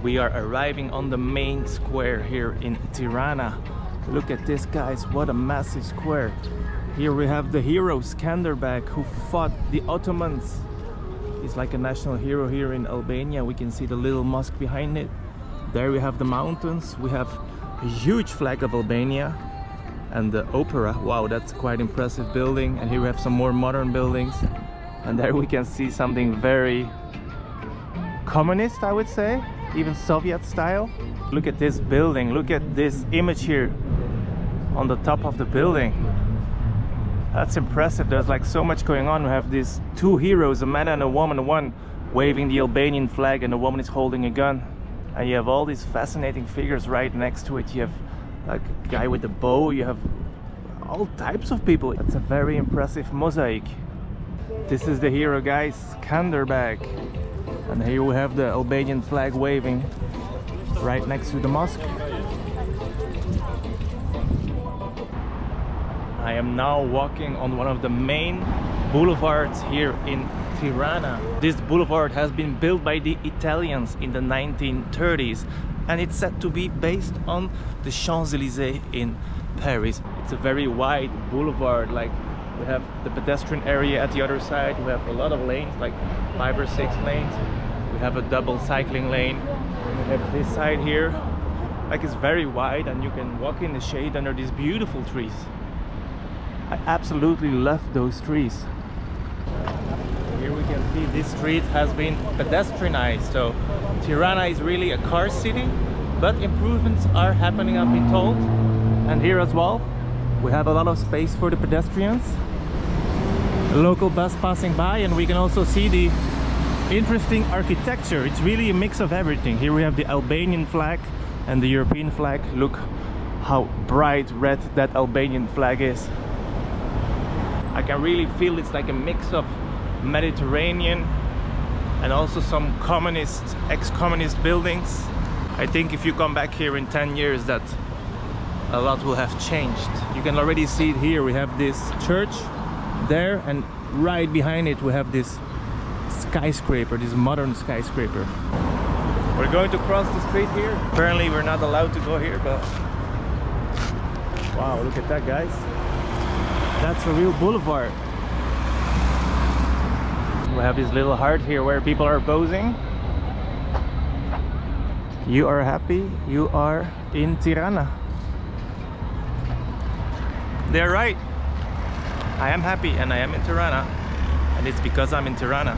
We are arriving on the main square here in Tirana. Look at this, guys, what a massive square. Here we have the hero Skanderbeg, who fought the Ottomans. He's like a national hero here in Albania. We can see the little mosque behind it. There we have the mountains. We have a huge flag of Albania and the opera. Wow, that's quite impressive building. And here we have some more modern buildings. And there we can see something very communist, I would say, even Soviet style. Look at this building. Look at this image here on the top of the building. That's impressive. There's like so much going on. We have these two heroes, a man and a woman, one waving the Albanian flag and the woman is holding a gun. And you have all these fascinating figures right next to it. You have like a guy with a bow, you have all types of people. That's a very impressive mosaic. This is the hero, guys, Skanderbeg. And here we have the Albanian flag waving right next to the mosque. I am now walking on one of the main boulevards here in Tirana. This boulevard has been built by the Italians in the 1930s and it's said to be based on the Champs-Élysées in Paris. It's a very wide boulevard, like we have the pedestrian area at the other side. We have a lot of lanes, like 5 or 6 lanes. We have a double cycling lane. We have this side here, like it's very wide and you can walk in the shade under these beautiful trees. I absolutely love those trees. Here we can see this street has been pedestrianized. So Tirana is really a car city, but improvements are happening, I've been told. And here as well, we have a lot of space for the pedestrians. A local bus passing by, and we can also see the interesting architecture. It's really a mix of everything. Here we have the Albanian flag and the European flag. Look how bright red that Albanian flag is. I can really feel it's like a mix of Mediterranean and also some communist, ex-communist buildings. I think if you come back here in 10 years that a lot will have changed. You can already see it here. We have this church there, and right behind it we have this skyscraper, this modern skyscraper. We're going to cross the street here. Apparently we're not allowed to go here, but wow, look at that, guys. That's a real boulevard. We have this little heart here where people are posing. You are happy, you are in Tirana. They're right. I am happy and I am in Tirana. And it's because I'm in Tirana.